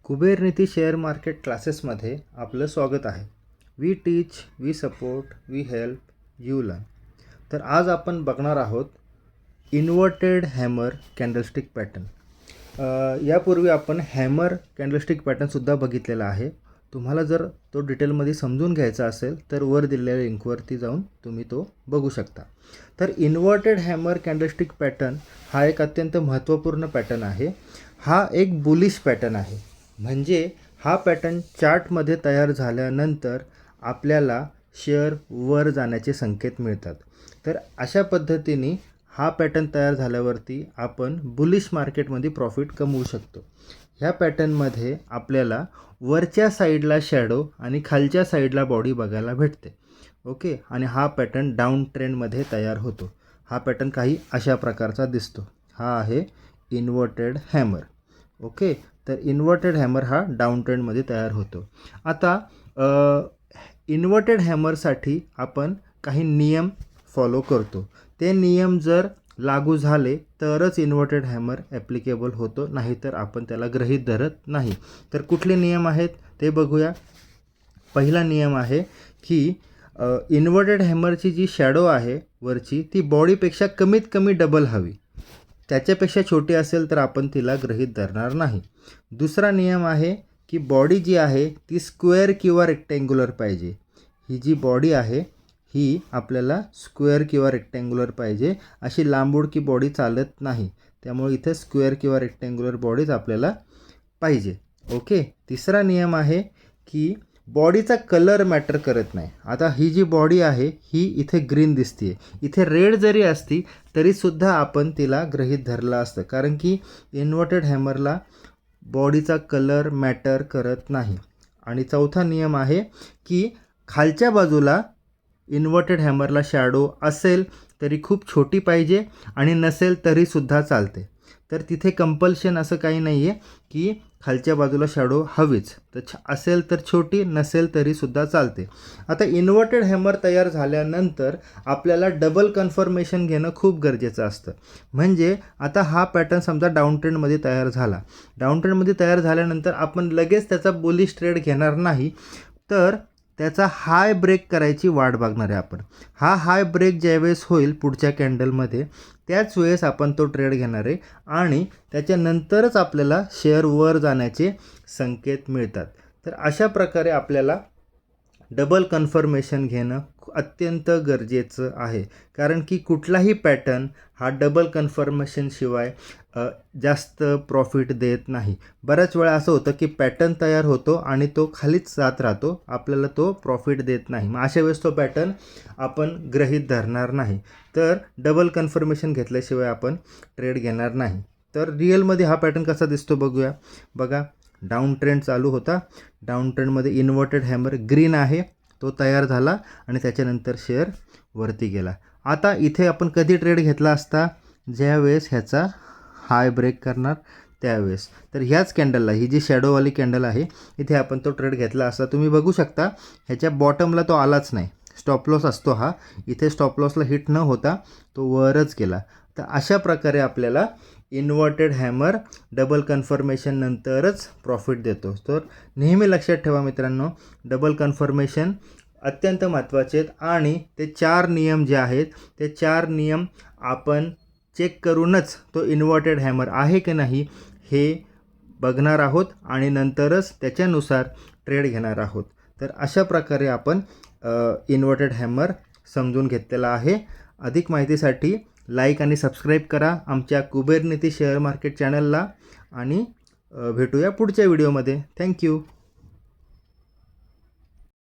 कुबेरनीती share market क्लासेसमध्ये आपलं स्वागत आहे. We teach, we support, we help, you learn. तर आज आपण बघणार आहोत इन्व्हर्टेड हॅमर कॅन्डलस्टिक पॅटर्न. यापूर्वी आपण हॅमर कॅन्डलस्टिक पॅटर्नसुद्धा बघितलेला आहे. तुम्हाला जर तो डिटेलमध्ये समजून घ्यायचा असेल तर वर दिलेल्या लिंकवरती जाऊन तुम्ही तो बघू शकता. तर इन्व्हर्टेड हॅमर कॅन्डलस्टिक पॅटर्न हा एक अत्यंत महत्त्वपूर्ण पॅटर्न आहे. हा एक बुलिश पॅटर्न आहे. म्हणजे हा पॅटर्न चार्टमध्ये तयार झाल्यानंतर आपल्याला शेअर वर जाण्याचे संकेत मिळतात. तर अशा पद्धतीने हा पॅटर्न तयार झाल्यावरती आपण बुलिश मार्केटमध्ये प्रॉफिट कमवू शकतो. ह्या पॅटर्नमध्ये आपल्याला वरच्या साईडला शॅडो आणि खालच्या साईडला बॉडी बघायला भेटते. ओके, आणि हा पॅटर्न डाऊन ट्रेंडमध्ये तयार होतो. हा पॅटर्न काही अशा प्रकारचा दिसतो. हा आहे इन्व्हर्टेड हॅमर. ओके, तर इन्व्हर्टेड हॅमर हा डाऊन ट्रेंडमध्ये तयार होतो. आता इन्व्हर्टेड हॅमरसाठी आपण काही नियम फॉलो करतो. ते नियम जर लागू झाले तरच इन्व्हर्टेड हॅमर ॲप्लिकेबल होतो, नाहीतर आपण त्याला गृहीत धरत नाही. तर कुठले नियम आहेत ते बघूया. पहिला नियम आहे की इन्व्हर्टेड हॅमरची जी शॅडो आहे वरची ती बॉडीपेक्षा कमीत कमी डबल हवी. त्याच्यापेक्षा छोटी असेल तर आपण तिला गृहीत धरणार नाही. दुसरा नियम आहे की बॉडी जी आहे ती स्क्वेअर किंवा रेक्टँग्युलर पाहिजे. ही जी बॉडी आहे ही आपल्याला स्क्वेअर किंवा रेक्टँग्युलर पाहिजे. अशी लांबुडकी बॉडी चालत नाही. त्यामुळे इथे स्क्वेअर किंवा रेक्टँग्युलर बॉडीज आपल्याला पाहिजे. ओके, तिसरा नियम आहे की बॉडीचा कलर मॅटर करत नाही. आता ही जी बॉडी आहे ही इथे ग्रीन दिसते, इथे रेड जरी असती तरीसुद्धा आपण तिला गृहीत धरलं असतं, कारण की इन्व्हर्टेड हॅमरला बॉडीचा कलर मॅटर करत नाही. आणि चौथा नियम आहे की खालच्या बाजूला इन्व्हर्टेड हॅमरला शॅडो असेल तरी खूप छोटी पाहिजे आणि नसेल तरीसुद्धा चालते. तर तिथे कंपल्शन असं काही नाही आहे की खालच्या बाजूला शॅडो हवीच. तर असेल तर छोटी, नसेल तरीसुद्धा चालते. आता इन्व्हर्टेड हॅमर तयार झाल्यानंतर आपल्याला डबल कन्फर्मेशन घेणं खूप गरजेचं असतं. म्हणजे आता हा पॅटर्न समजा डाऊन ट्रेंडमध्ये तयार झाला. डाऊन ट्रेंडमध्ये तयार झाल्यानंतर आपण लगेच त्याचा बुलिश ट्रेड घेणार नाही, तर त्याचा हाय ब्रेक करायची वाट बघणार आहे आपण. हा हाय ब्रेक ज्यावेळेस होईल पुढच्या कॅन्डलमध्ये त्याच वेळेस आपण तो ट्रेड घेणार आहे आणि त्याच्यानंतरच आपल्याला शेअर वर जाण्याचे संकेत मिळतात. तर अशा प्रकारे आपल्याला डबल कन्फर्मेशन घेणं अत्यंत गरजेचं आहे, कारण की कुठलाही पॅटर्न हा डबल कन्फर्मेशनशिवाय जास्त प्रॉफिट देत नाही. बऱ्याच वेळा असं होतं की पॅटर्न तयार होतो आणि तो खालीच जात राहतो, आपल्याला तो प्रॉफिट देत नाही. मग अशा वेळेस तो पॅटर्न आपण गृहीत धरणार नाही. तर डबल कन्फर्मेशन घेतल्याशिवाय आपण ट्रेड घेणार नाही. तर रिअलमध्ये हा पॅटर्न कसा दिसतो बघूया. बघा, डाऊन ट्रेंड चालू होता. डाऊन ट्रेंडमध्ये इन्व्हर्टेड हॅमर ग्रीन आहे, तो तयार झाला आणि त्याच्यानंतर शेअर वरती गेला. आता इथे आपण कधी ट्रेड घेतला असता, ज्यावेळेस ह्याचा हाय ब्रेक करणार त्यावेळेस. तर ह्याच कॅन्डलला, ही जी शॅडोवाली कॅन्डल आहे इथे आपण तो ट्रेड घेतला असता. तुम्ही बघू शकता ह्याच्या बॉटमला तो आलाच नाही. स्टॉप लॉस असतो हा, इथे स्टॉप लॉसला हिट न होता तो वरच गेला. तर अशा प्रकारे आपल्याला इन्व्हर्टेड हॅमर डबल कन्फर्मेशन नंतरच प्रॉफिट देतो. तर नेहमी लक्षात ठेवा मित्रांनो, डबल कन्फर्मेशन अत्यंत महत्त्वाचे आहेत आणि ते 4 नियम जे आहेत ते 4 नियम आपण चेक करूनच तो इन्व्हर्टेड हॅमर आहे की नाही हे बघणार आहोत आणि नंतरच त्याच्यानुसार ट्रेड घेणार आहोत. तर अशा प्रकारे आपण इन्व्हर्टेड हॅमर समजून घेतलेला आहे. अधिक माहितीसाठी लाईक आणि सबस्क्राईब करा आमच्या कुबेरनीती शेअर मार्केट चॅनलला आणि भेटूया पुढच्या व्हिडिओमध्ये. थँक्यू.